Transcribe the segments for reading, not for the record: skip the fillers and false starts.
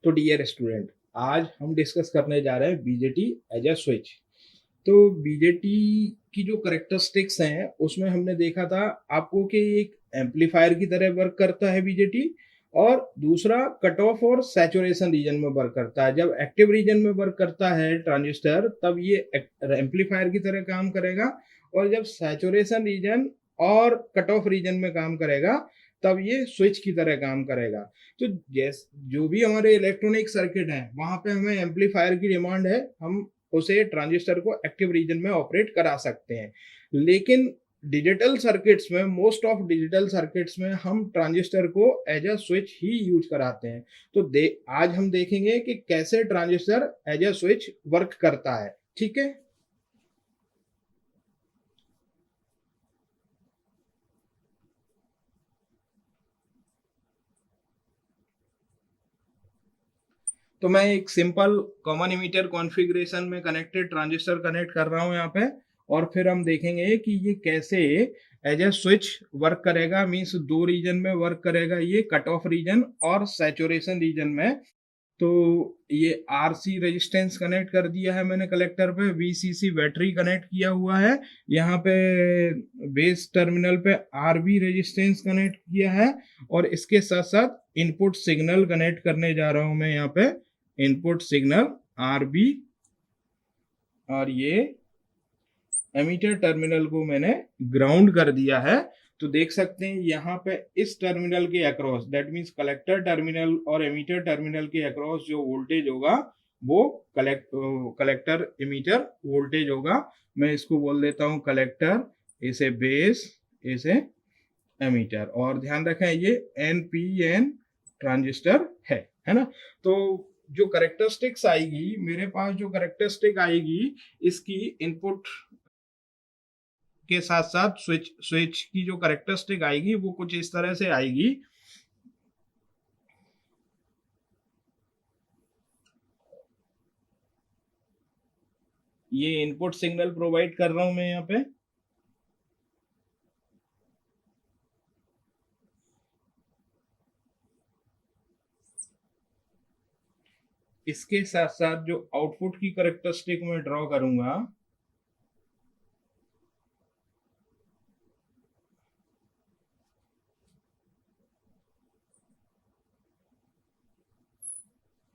तो dear student, आज हम डिस्कस करने जा रहे हैं बीजेटी एज अ स्विच। तो बीजेटी की जो करेक्टरिस्टिक्स हैं उसमें हमने देखा था आपको कि एक एम्पलीफायर की तरह वर्क करता है बीजेटी, और दूसरा कट ऑफ और सैचुरेशन रीजन में वर्क करता है। जब एक्टिव रीजन में वर्क करता है ट्रांजिस्टर तब ये एम्पलीफायर की तरह काम करेगा, और जब सैचुरेशन रीजन और कट ऑफ रीजन में काम करेगा तब ये स्विच की तरह काम करेगा। तो जैस जो भी हमारे इलेक्ट्रॉनिक सर्किट है वहां पे हमें एम्पलीफायर की डिमांड है, हम उसे ट्रांजिस्टर को एक्टिव रीजन में ऑपरेट करा सकते हैं। लेकिन डिजिटल सर्किट्स में, मोस्ट ऑफ डिजिटल सर्किट्स में हम ट्रांजिस्टर को एज अ स्विच ही यूज कराते हैं। तो आज हम देखेंगे कि कैसे transistor as a switch work करता है। ठीक है, तो मैं एक सिंपल कॉमन इमीटर कॉन्फ़िगरेशन में कनेक्टेड ट्रांजिस्टर कनेक्ट कर रहा हूं यहाँ पे, और फिर हम देखेंगे कि ये कैसे एज ए स्विच वर्क करेगा। मींस दो रीजन में वर्क करेगा, ये कट ऑफ रीजन और सैचुरेशन रीजन में। तो ये आरसी रेजिस्टेंस कनेक्ट कर दिया है मैंने कलेक्टर पे, वीसीसी बैटरी कनेक्ट किया हुआ है, यहाँ पे बेस टर्मिनल पे आरबी रेजिस्टेंस कनेक्ट किया है, और इसके साथ साथ इनपुट सिग्नल कनेक्ट करने जा रहा हूं मैं यहाँ पे, इनपुट सिग्नल आरबी, और ये एमीटर टर्मिनल को मैंने ग्राउंड कर दिया है। तो देख सकते हैं यहाँ पे इस टर्मिनल के across, that means collector terminal और एमीटर टर्मिनल के अक्रॉस जो वोल्टेज होगा वो कलेक्टर एमीटर वोल्टेज होगा। मैं इसको बोल देता हूँ कलेक्टर, इसे बेस, इसे एमीटर। और ध्यान रखें ये एनपीएन ट्रांजिस्टर है ना। तो जो करेक्टरिस्टिक्स आएगी मेरे पास, जो करेक्टरिस्टिक आएगी इसकी इनपुट के साथ साथ स्विच स्विच की जो करेक्टरिस्टिक आएगी वो कुछ इस तरह से आएगी। ये इनपुट सिग्नल प्रोवाइड कर रहा हूं मैं यहाँ पे, इसके साथ साथ जो आउटपुट की करेक्टरिस्टिक मैं ड्रॉ करूंगा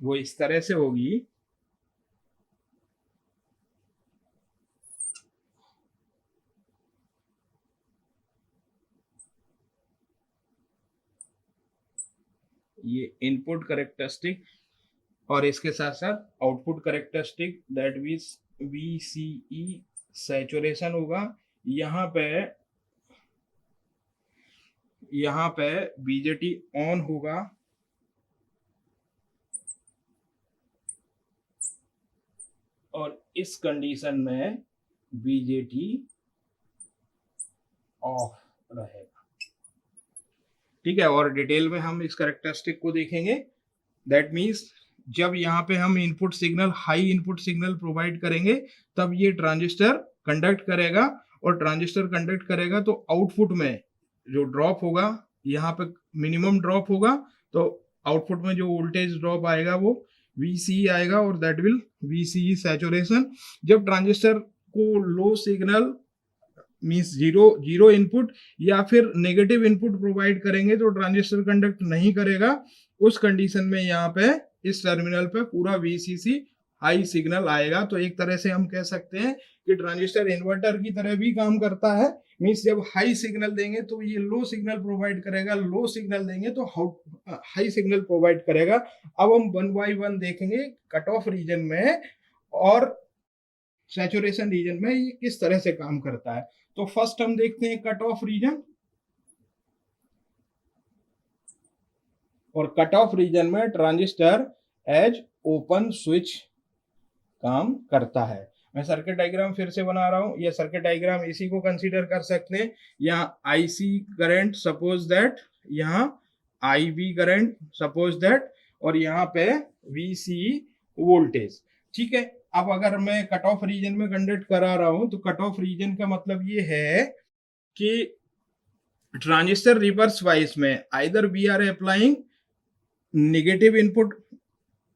वो इस तरह से होगी। ये इनपुट करेक्टरिस्टिक और इसके साथ साथ output characteristic, that means VCE saturation होगा। यहाँ पे बीजेटी ऑन होगा, और इस कंडीशन में बीजेटी ऑफ रहेगा। ठीक है, और डिटेल में हम इस करेक्टरिस्टिक को देखेंगे। दैट मीन्स जब यहाँ पे हम input signal, high input signal provide करेंगे तब ये ट्रांजिस्टर कंडक्ट करेगा, और ट्रांजिस्टर कंडक्ट करेगा तो आउटपुट में जो ड्रॉप होगा, यहाँ पे मिनिमम ड्रॉप होगा, तो आउटपुट में जो वोल्टेज ड्रॉप आएगा वो VCE आएगा, और दैट विल VCE सैचुरेशन। जब ट्रांजिस्टर को low signal means zero zero input या फिर नेगेटिव इनपुट प्रोवाइड करेंगे तो ट्रांजिस्टर कंडक्ट नहीं करेगा। उस कंडीशन में यहाँ पे इस टर्मिनल पे पूरा VCC हाई सिग्नल आएगा। तो एक तरह से हम कह सकते हैं कि ट्रांजिस्टर इन्वर्टर की तरह भी काम करता है। मीन्स जब हाई सिग्नल देंगे तो ये लो सिग्नल प्रोवाइड करेगा, लो सिग्नल देंगे तो हाई सिग्नल प्रोवाइड करेगा। अब हम वन बाय वन देखेंगे कट ऑफ रीजन में और सैचुरेशन रीजन में ये किस तरह से काम करता है। तो फर्स्ट हम देखते हैं कट ऑफ रीजन, और कट ऑफ रीजन में ट्रांजिस्टर एज ओपन स्विच काम करता है। मैं सर्किट डायग्राम फिर से बना रहा हूं, यह सर्किट डायग्राम इसी को कंसीडर कर सकते हैं। यहाँ आईसी करंट सपोज दैट, यहाँ आईबी करंट सपोज दैट, और यहाँ पे वीसी वोल्टेज। ठीक है, अब अगर मैं कट ऑफ रीजन में कंडक्ट करा रहा हूं तो कट ऑफ रीजन का मतलब ये है कि ट्रांजिस्टर रिवर्स वाइज में either we are applying negative input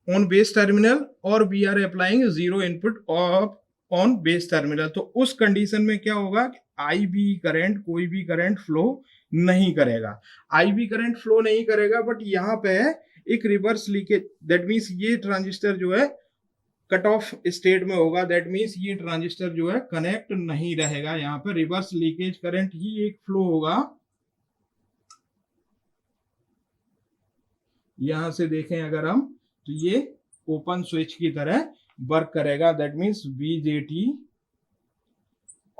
on base terminal or we are applying zero input on base terminal, तो उस कंडीशन में क्या होगा कि आई बी करंट, कोई भी करंट फ्लो नहीं करेगा, आई बी करंट फ्लो नहीं करेगा, बट यहाँ पे एक रिवर्स लीकेज, दैट मीन्स ये ट्रांजिस्टर जो है कट ऑफ स्टेट में होगा, दैट मीन्स ये ट्रांजिस्टर जो है कनेक्ट नहीं रहेगा, यहाँ पे रिवर्स लीकेज करंट ही एक फ्लो होगा। यहां से देखें अगर हम, तो ये ओपन स्विच की तरह वर्क करेगा, दैट मीन्स बीजेटी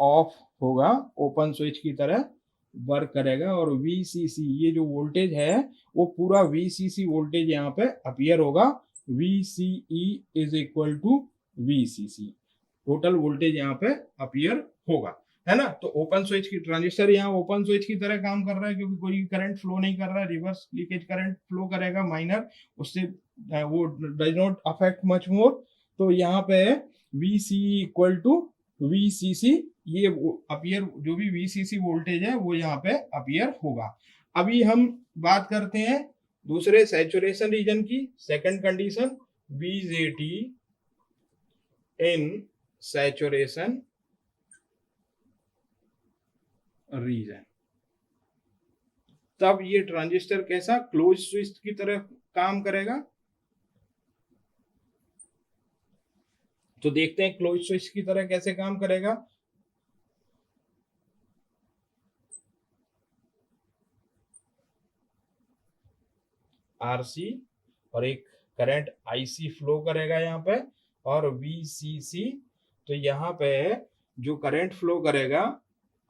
ऑफ होगा, ओपन स्विच की तरह वर्क करेगा, और VCC ये जो वोल्टेज है वो पूरा VCC वोल्टेज यहाँ पे अपीयर होगा, VCE is equal to VCC, total voltage यहाँ पे अपीयर होगा, है ना। तो ओपन स्विच की ट्रांजिस्टर यहाँ ओपन स्विच की तरह काम कर रहा है, क्योंकि कोई करंट फ्लो नहीं कर रहा है, रिवर्स लीकेज करंट फ्लो करेगा माइनर, उससे वो does not affect much more. तो यहाँ पे VCE इक्वल टू VCC, ये अपीयर, जो भी VCC वोल्टेज है वो यहाँ पे अपीयर होगा। अभी हम बात करते हैं दूसरे सैचुरेशन रीजन की, सेकंड कंडीशन, BJT इन सैचुरेशन रीजन। तब ये ट्रांजिस्टर कैसा, क्लोज स्विच की तरह काम करेगा। तो देखते हैं क्लोज स्विच की तरह कैसे काम करेगा। RC और एक करंट IC फ्लो करेगा यहाँ पे, और VCC, तो यहाँ पे जो करंट फ्लो करेगा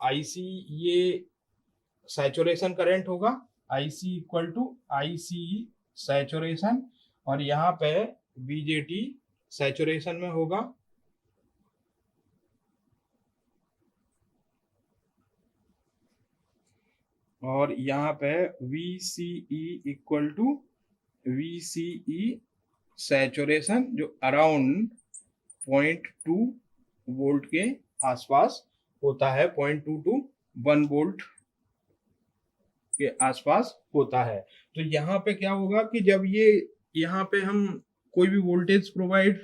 IC, ये सैचुरेशन करंट होगा, IC equal to IC saturation, और यहाँ पे BJT सैचुरेशन में होगा, और यहाँ पे VCE equal to VCE saturation, जो अराउंड 0.2 वोल्ट के आसपास होता है, 0.2 to 1 वोल्ट के आसपास होता है। तो यहाँ पे क्या होगा कि जब ये यहाँ पे हम कोई भी वोल्टेज प्रोवाइड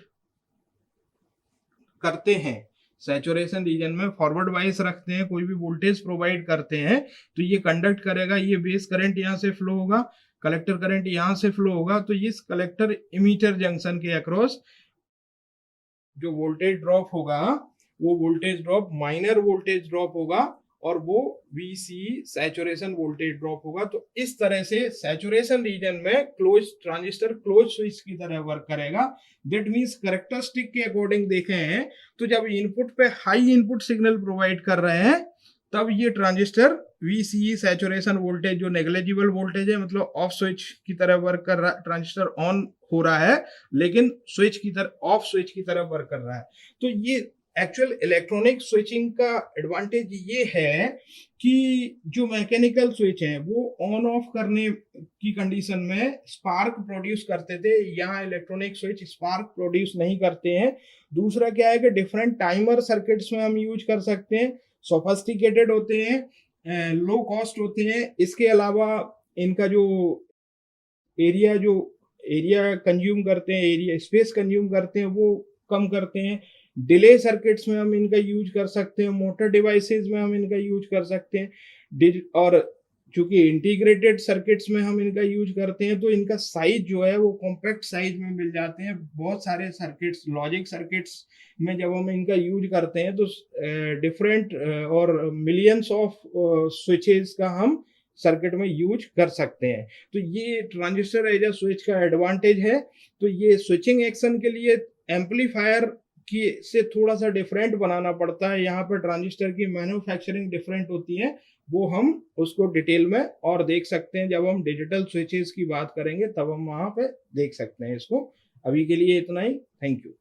करते हैं, सैचुरेशन रीजन में फॉरवर्ड वाइज रखते हैं, कोई भी वोल्टेज प्रोवाइड करते हैं, तो ये कंडक्ट करेगा, ये बेस करंट यहाँ से फ्लो होगा, कलेक्टर करंट यहाँ से फ्लो होगा, तो इस कलेक्टर इमीटर जंक्शन के अक्रॉस जो वोल्टेज ड्रॉप होगा, वो voltage drop minor voltage drop होगा, और वो VCE सैचुरेशन वोल्टेज ड्रॉप होगा। तो इस तरह से सैचुरेशन रीजन में क्लोज ट्रांजिस्टर क्लोज स्विच की तरह वर्क करेगा। दैट मींस कैरेक्टरिस्टिक के अकॉर्डिंग देखें हैं तो जब इनपुट पे हाई इनपुट सिग्नल प्रोवाइड कर रहे हैं, तब ये ट्रांजिस्टर VCE सैचुरेशन वोल्टेज जो नेग्लिजिबल वोल्टेज है, मतलब ऑफ स्विच की तरह वर्क कर रहा है, ट्रांजिस्टर ऑन हो रहा है लेकिन स्विच की तरह ऑफ स्विच की तरह वर्क कर रहा है। तो ये एक्चुअल इलेक्ट्रॉनिक स्विचिंग का एडवांटेज ये है कि जो मैकेनिकल स्विच है वो ऑन ऑफ करने की कंडीशन में स्पार्क प्रोड्यूस करते थे, यहाँ इलेक्ट्रॉनिक स्विच स्पार्क प्रोड्यूस नहीं करते हैं। दूसरा क्या है कि डिफरेंट टाइमर सर्किट्स में हम यूज कर सकते हैं, सोफिस्टिकेटेड होते हैं, लो कॉस्ट होते हैं। इसके अलावा इनका जो एरिया कंज्यूम करते हैं, एरिया स्पेस कंज्यूम करते हैं, वो कम करते हैं। डिले सर्किट्स में हम इनका यूज कर सकते हैं, मोटर डिवाइसेस में हम इनका यूज कर सकते हैं, और चूंकि इंटीग्रेटेड सर्किट्स में हम इनका यूज करते हैं तो इनका साइज जो है वो कॉम्पैक्ट साइज में मिल जाते हैं। बहुत सारे सर्किट्स, लॉजिक सर्किट्स में जब हम इनका यूज करते हैं तो डिफरेंट और मिलियंस ऑफ स्विचेस का हम सर्किट में यूज कर सकते हैं। तो ये ट्रांजिस्टर एज अ स्विच का एडवांटेज है। तो ये स्विचिंग एक्शन के लिए एम्पलीफायर की से थोड़ा सा डिफरेंट बनाना पड़ता है, यहाँ पर ट्रांजिस्टर की मैन्युफैक्चरिंग डिफरेंट होती है, वो हम उसको डिटेल में और देख सकते हैं। जब हम डिजिटल स्विचेस की बात करेंगे तब हम वहां पे देख सकते हैं इसको। अभी के लिए इतना ही, थैंक यू।